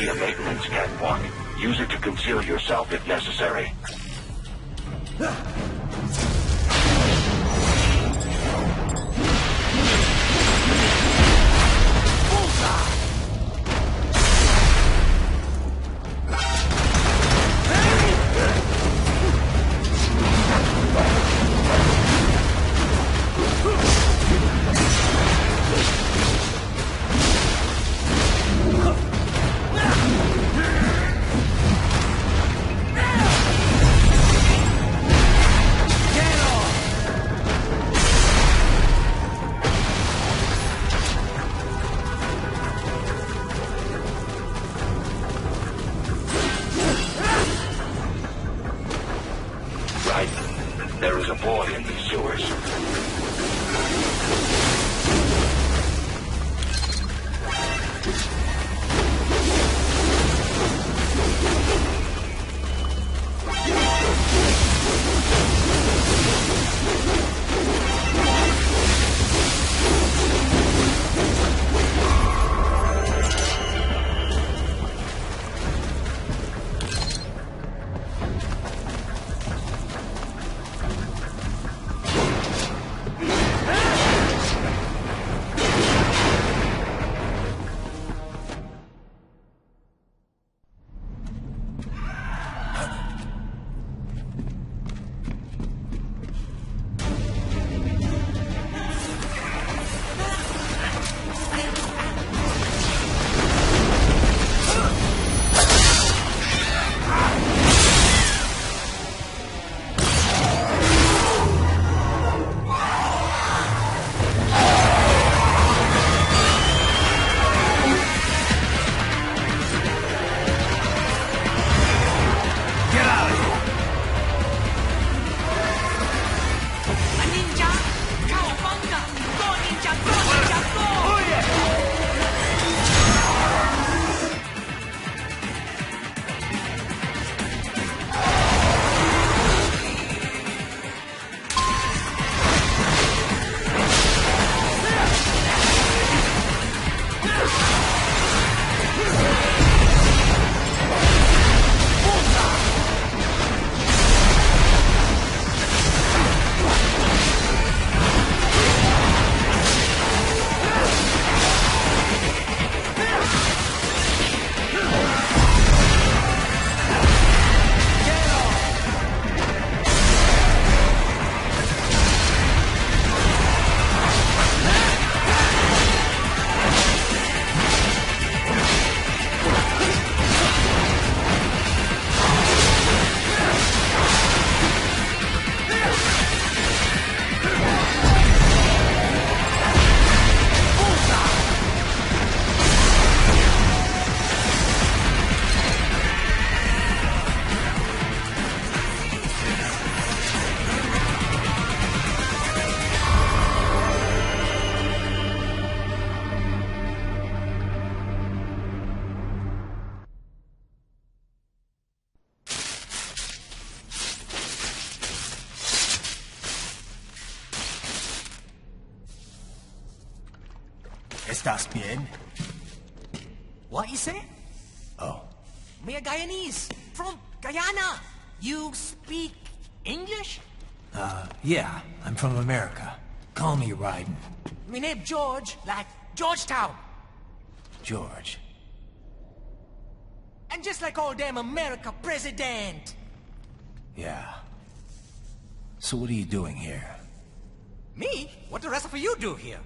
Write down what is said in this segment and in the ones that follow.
be a maintenance catwalk. Use it to conceal yourself if necessary. There is a boy in these sewers. ¿Estás bien? What you say? Oh. Me a Guyanese from Guyana. You speak English? Yeah, I'm from America. Call me Raiden. Me name George, like Georgetown. George. And just like all damn America president. Yeah. So what are you doing here? Me? What the rest of you do here?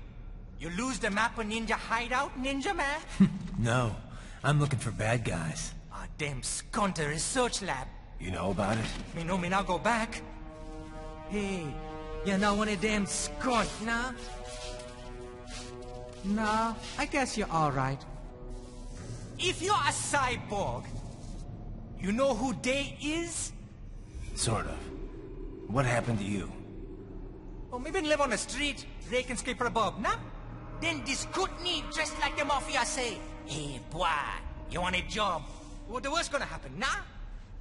You lose the map of Ninja hideout, Ninja man? No, I'm looking for bad guys. Ah, damn skunter research lab. You know about it? Me know me now go back. Hey, you know one of them skunt, nah? Nah, I guess you're alright. If you're a cyborg, you know who they is? Sort of. What happened to you? Oh, me been live on the street, raking scraper above, nah? Then this good need dressed like the mafia say, hey boy, you want a job? What the worst gonna happen, nah?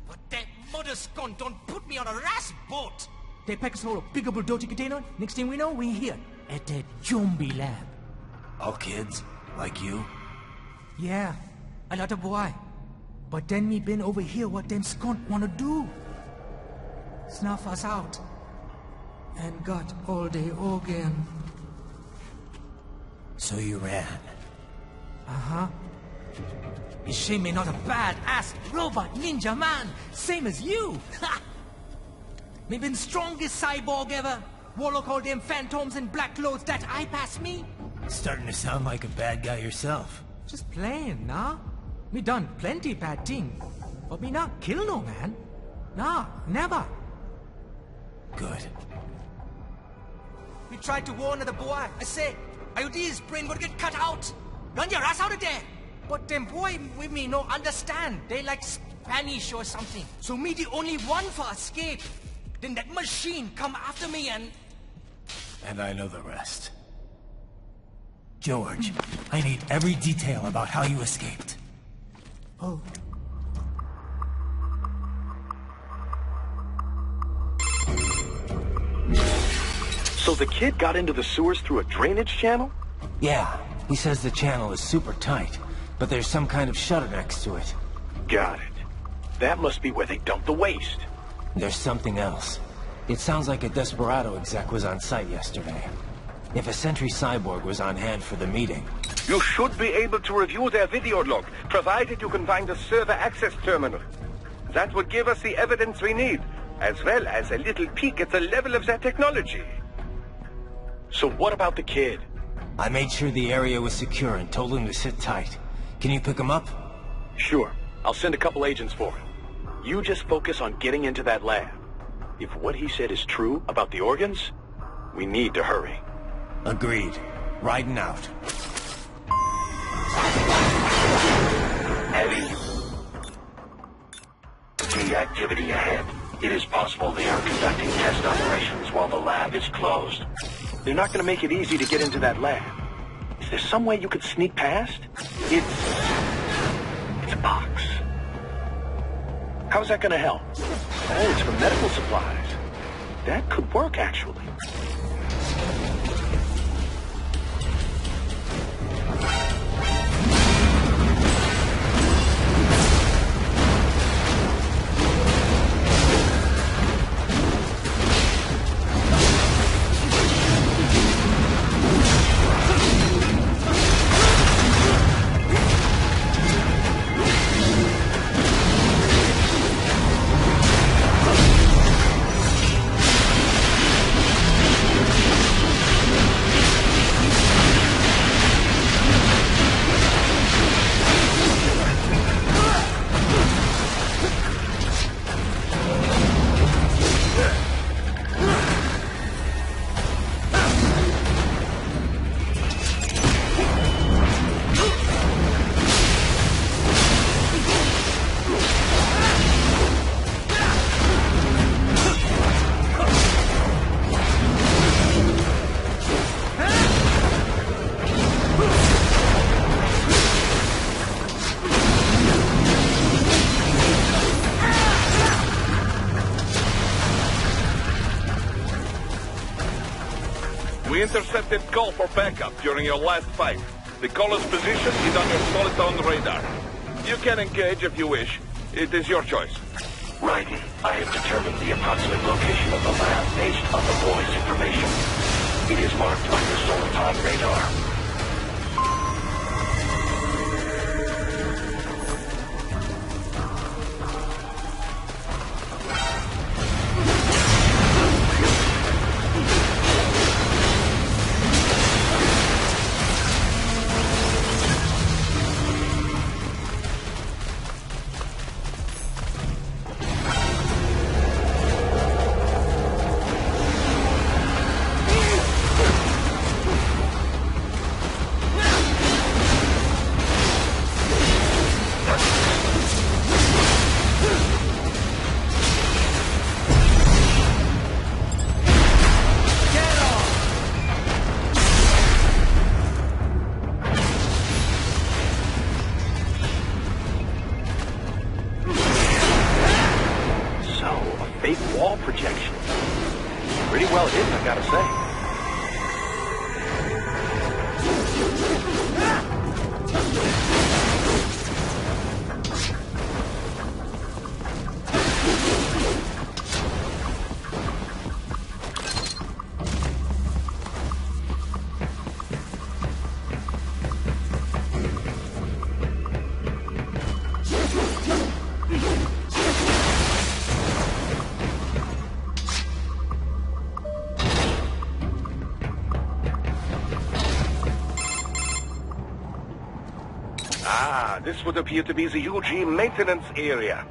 But that mother skunk don't put me on a ras boat. They pack us all a big bulldozer container. Next thing we know, we here at that zombie lab. All kids? Like you? Yeah, a lot of boy. But then me been over here what them skunt wanna do. Snuff us out. And got all the organ. So you ran? Uh-huh. You shame me not a bad-ass robot ninja man, same as you. Me been strongest cyborg ever. Warlock all them phantoms in black clothes that eye pass me. Starting to sound like a bad guy yourself. Just playing, nah? Me done plenty bad thing. But me not kill no man. Nah, never. Good. We tried to warn the boy. I say, IOD's brain would get cut out. Run your ass out of there. But them boy with me no understand. They like Spanish or something. So me the only one for escape. Then that machine come after me and... And I know the rest. George, I need every detail about how you escaped. Oh. So the kid got into the sewers through a drainage channel? Yeah, he says the channel is super tight, but there's some kind of shutter next to it. Got it. That must be where they dumped the waste. There's something else. It sounds like a Desperado exec was on site yesterday. If a Sentry Cyborg was on hand for the meeting... You should be able to review their video log, provided you can find a server access terminal. That would give us the evidence we need, as well as a little peek at the level of their technology. So what about the kid? I made sure the area was secure and told him to sit tight. Can you pick him up? Sure. I'll send a couple agents for him. You just focus on getting into that lab. If what he said is true about the organs, we need to hurry. Agreed. Riding out. Heavy. See activity ahead. It is possible they are conducting test operations while the lab is closed. They're not going to make it easy to get into that lab. Is there some way you could sneak past? It's a box. How's that going to help? Oh, it's for medical supplies. That could work, actually. We intercepted call for backup during your last fight. The caller's position is on your Soliton radar. You can engage if you wish. It is your choice. Raiden, I have determined the approximate location of the lab based on the boy's information. It is marked on your Soliton radar. Ah, this would appear to be the UG maintenance area.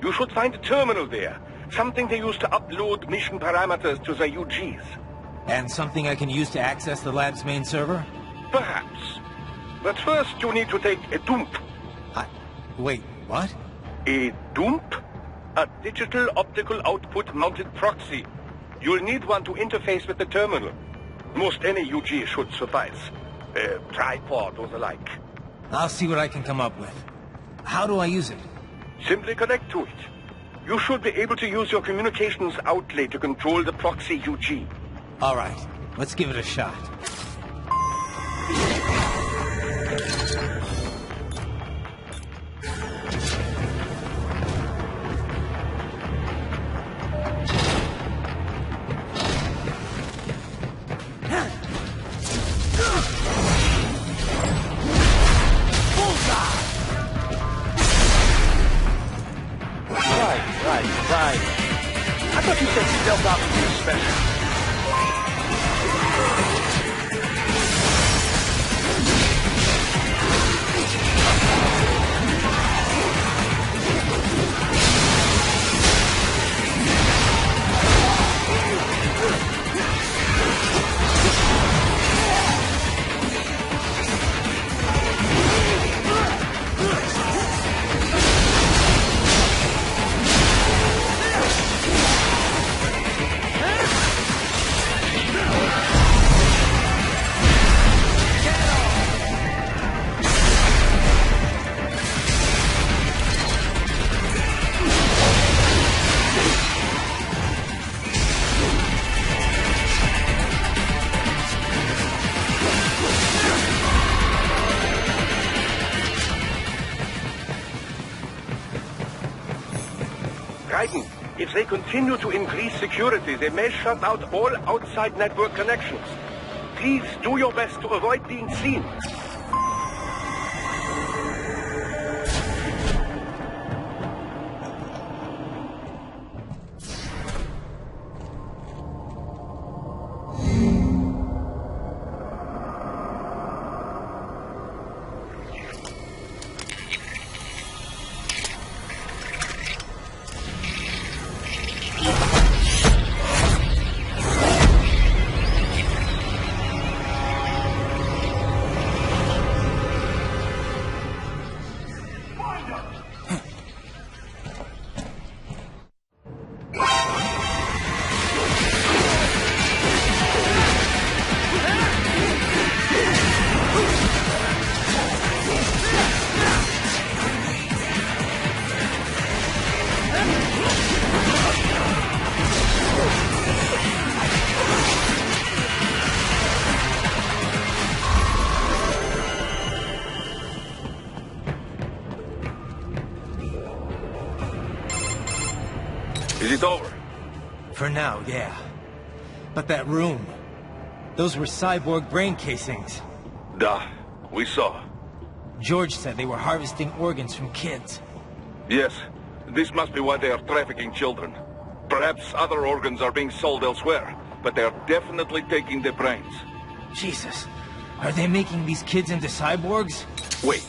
You should find a terminal there. Something they use to upload mission parameters to the UGs. And something I can use to access the lab's main server? Perhaps. But first you need to take a dump. Wait, what? A dump? A digital optical output mounted proxy. You'll need one to interface with the terminal. Most any UG should suffice. A tripod or the like. I'll see what I can come up with. How do I use it? Simply connect to it. You should be able to use your communications outlet to control the proxy UG. All right, let's give it a shot. Right. I thought you said stealth ops was special. Raiden, if they continue to increase security, they may shut out all outside network connections. Please do your best to avoid being seen. Is it over? For now, yeah. But that room... those were cyborg brain casings. Duh. We saw. George said they were harvesting organs from kids. Yes. This must be why they are trafficking children. Perhaps other organs are being sold elsewhere, but they are definitely taking the brains. Jesus. Are they making these kids into cyborgs? Wait.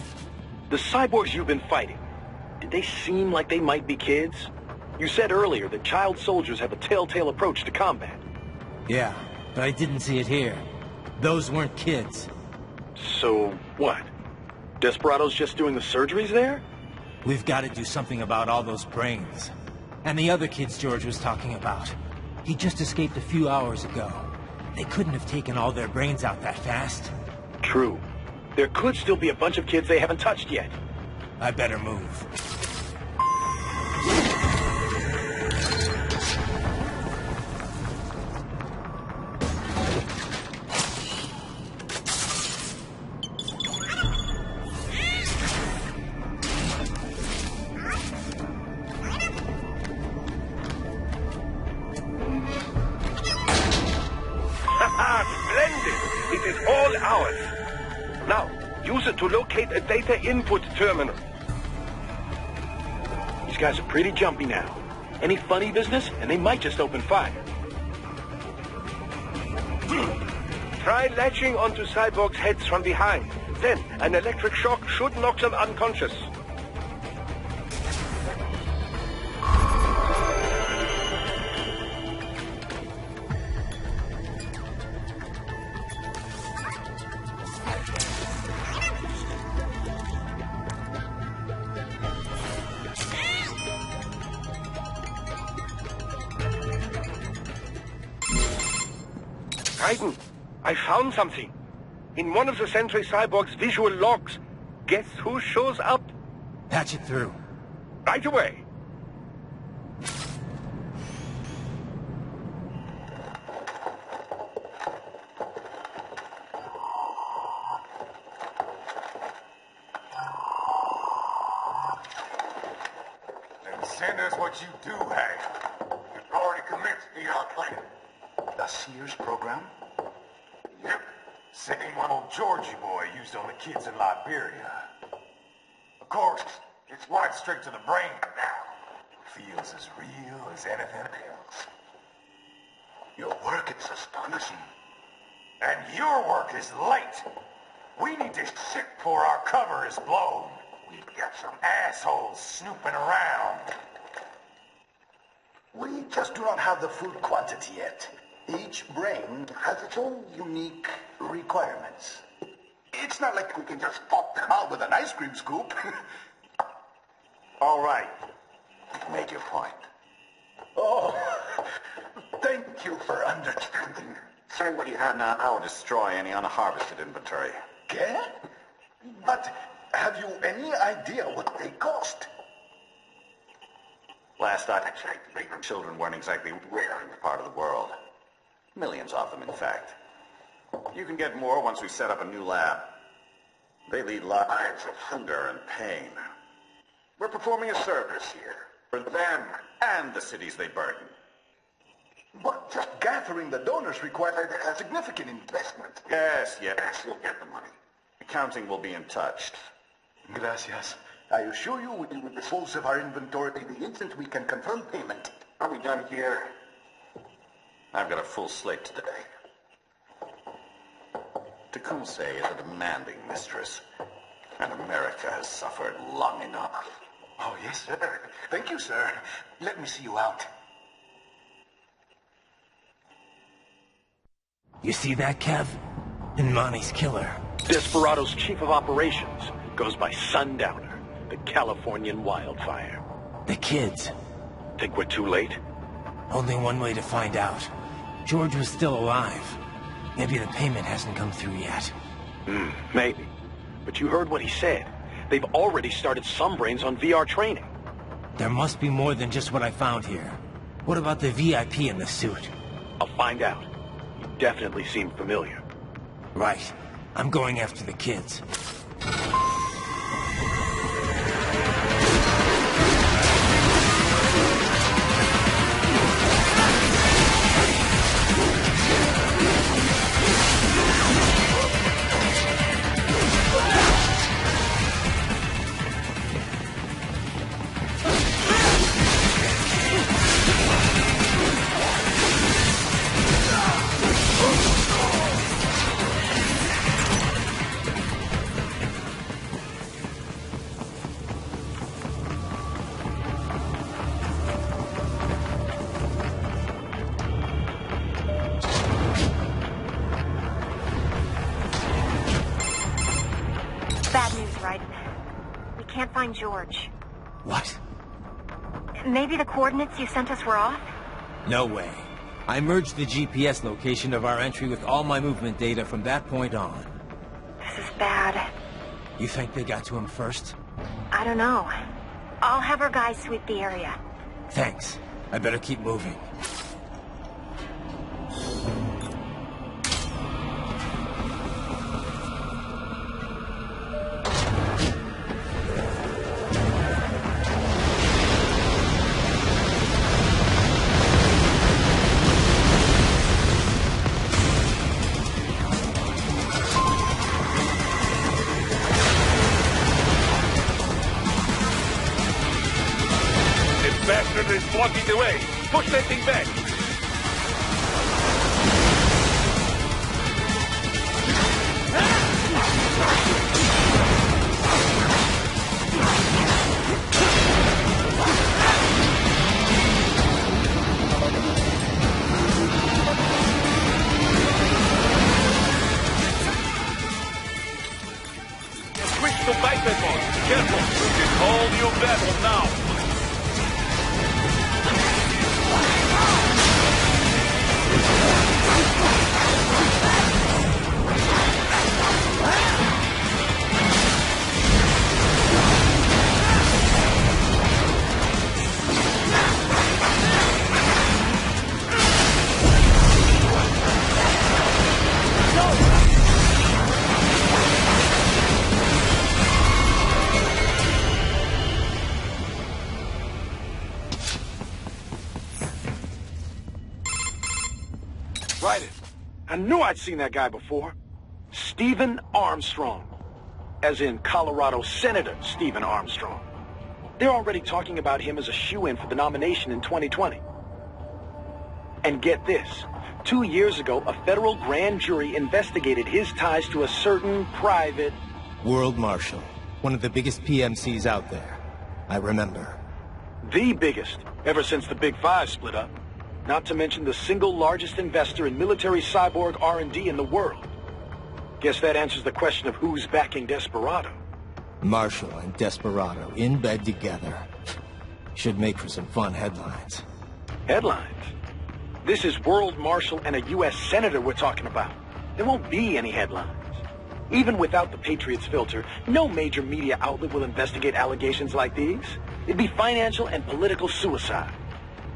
The cyborgs you've been fighting, did they seem like they might be kids? You said earlier that child soldiers have a telltale approach to combat. Yeah, but I didn't see it here. Those weren't kids. So, what? Desperado's just doing the surgeries there? We've got to do something about all those brains. And the other kids George was talking about. He just escaped a few hours ago. They couldn't have taken all their brains out that fast. True. There could still be a bunch of kids they haven't touched yet. I better move. Splendid! It is all ours. Now, use it to locate a data input terminal. These guys are pretty jumpy now. Any funny business, and they might just open fire. Try latching onto cyborgs' heads from behind. Then, an electric shock should knock them unconscious. Raiden, I found something. In one of the Sentry Cyborg's visual logs. Guess who shows up? Patch it through. Right away. Then send us what you do have. You've already commenced the plan. The Sears program? Yep. Same one old Georgie boy used on the kids in Liberia. Of course, it's right straight to the brain now. Feels as real as anything else. Your work is astonishing. And your work is late. We need this shit before our cover is blown. We've got some assholes snooping around. We just do not have the full quantity yet. Each brain has its own unique requirements. It's not like we can just pop them out with an ice cream scoop. All right. Make your point. Oh, thank you for understanding. Say what you have now. I'll destroy any unharvested inventory. Okay? But have you any idea what they cost? Last I checked, the children weren't exactly rare in the part of the world. Millions of them, in fact. You can get more once we set up a new lab. They lead lives of hunger and pain. We're performing a service here for them and the cities they burden. But just gathering the donors requires a significant investment. Yes, you'll get the money. Accounting will be in touch. Gracias. I assure you we will dispose of our inventory the instant we can confirm payment. Are we done here? I've got a full slate today. Tecumseh is a demanding mistress, and America has suffered long enough. Oh, yes, sir. Thank you, sir. Let me see you out. You see that, Kev? Inmani's killer. Desperado's chief of operations goes by Sundowner, the Californian wildfire. The kids. Think we're too late? Only one way to find out. George was still alive. Maybe the payment hasn't come through yet. Maybe. But you heard what he said. They've already started some brains on VR training. There must be more than just what I found here. What about the VIP in the suit? I'll find out. You definitely seem familiar. Right. I'm going after the kids. Bad news, Raiden. We can't find George. What? Maybe the coordinates you sent us were off? No way. I merged the GPS location of our entry with all my movement data from that point on. This is bad. You think they got to him first? I don't know. I'll have our guys sweep the area. Thanks. I better keep moving. Bastard is blocking the way. Push that thing back. to biped mode. Careful, this is all new battle now. Raiden. I knew I'd seen that guy before. Stephen Armstrong. As in Colorado Senator Stephen Armstrong. They're already talking about him as a shoo-in for the nomination in 2020. And get this. 2 years ago, a federal grand jury investigated his ties to a certain private... World Marshal. One of the biggest PMCs out there. I remember. The biggest, ever since the Big Five split up. Not to mention the single largest investor in military cyborg R&D in the world. Guess that answers the question of who's backing Desperado. Marshall and Desperado in bed together. Should make for some fun headlines. Headlines? This is World Marshal and a U.S. Senator we're talking about. There won't be any headlines. Even without the Patriots filter, no major media outlet will investigate allegations like these. It'd be financial and political suicide.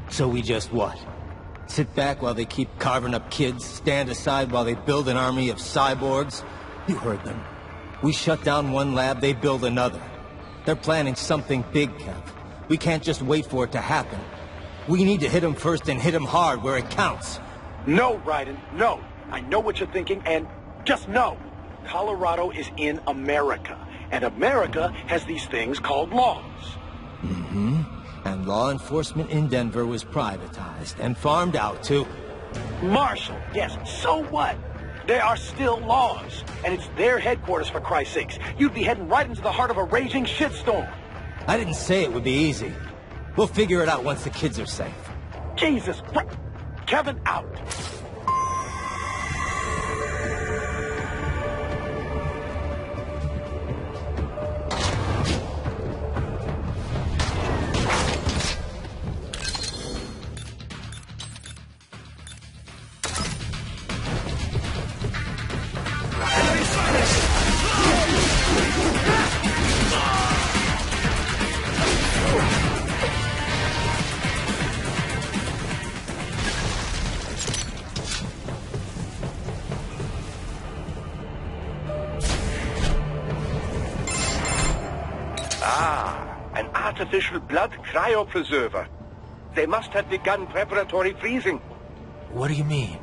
So we just what? Sit back while they keep carving up kids, stand aside while they build an army of cyborgs? You heard them. We shut down one lab, they build another. They're planning something big, Kev. We can't just wait for it to happen. We need to hit them first and hit them hard where it counts. No, Raiden, no. I know what you're thinking, and just no. Colorado is in America, and America has these things called laws. Mm-hmm. And law enforcement in Denver was privatized and farmed out to... Marshall, yes, so what? There are still laws, and it's their headquarters, for Christ's sakes. You'd be heading right into the heart of a raging shitstorm. I didn't say it would be easy. We'll figure it out once the kids are safe. Jesus Christ! Kevin, out! An artificial blood cryopreserver. They must have begun preparatory freezing. What do you mean?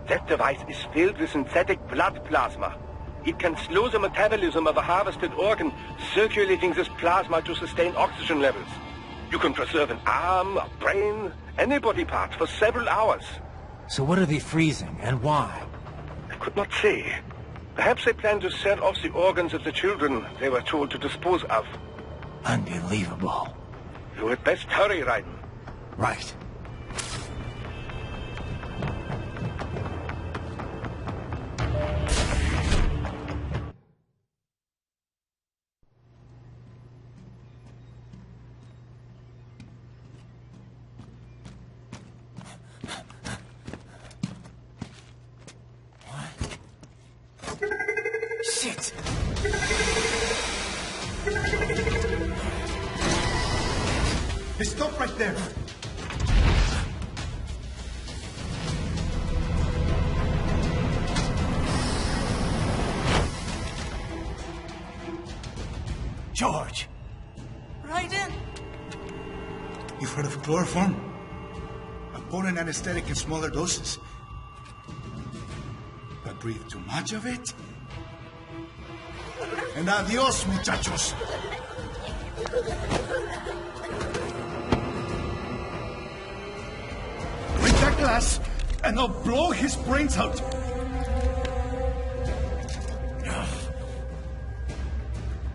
That device is filled with synthetic blood plasma. It can slow the metabolism of a harvested organ, circulating this plasma to sustain oxygen levels. You can preserve an arm, a brain, any body part for several hours. So what are they freezing, and why? I could not say. Perhaps they plan to sell off the organs of the children they were told to dispose of. Unbelievable. You had best hurry, Raiden. Right. Shit! Stop right there. George! Raiden! You've heard of chloroform? A potent anesthetic in smaller doses. But breathe too much of it? And adios, muchachos. Break that glass, and I'll blow his brains out.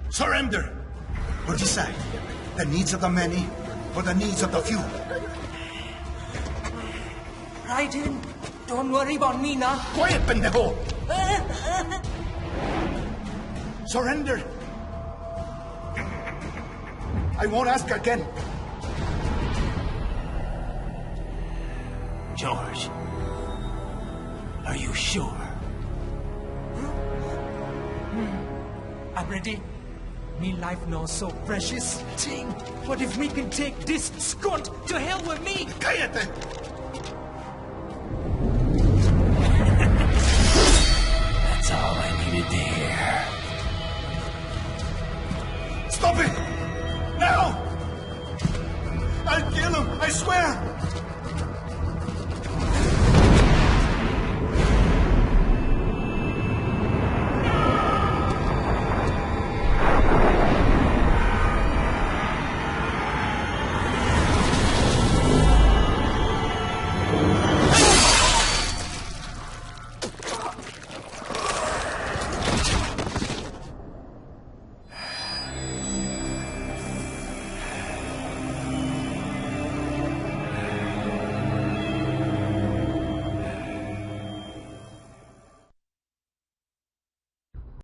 Surrender. Or decide the needs of the many or the needs of the few. Raiden, don't worry about me now. Quiet, pendejo. Surrender, I won't ask again. George, are you sure? I'm ready. Me life now so precious. Ting, what if we can take this skunt to hell with me? Cállate! That's all I needed to hear.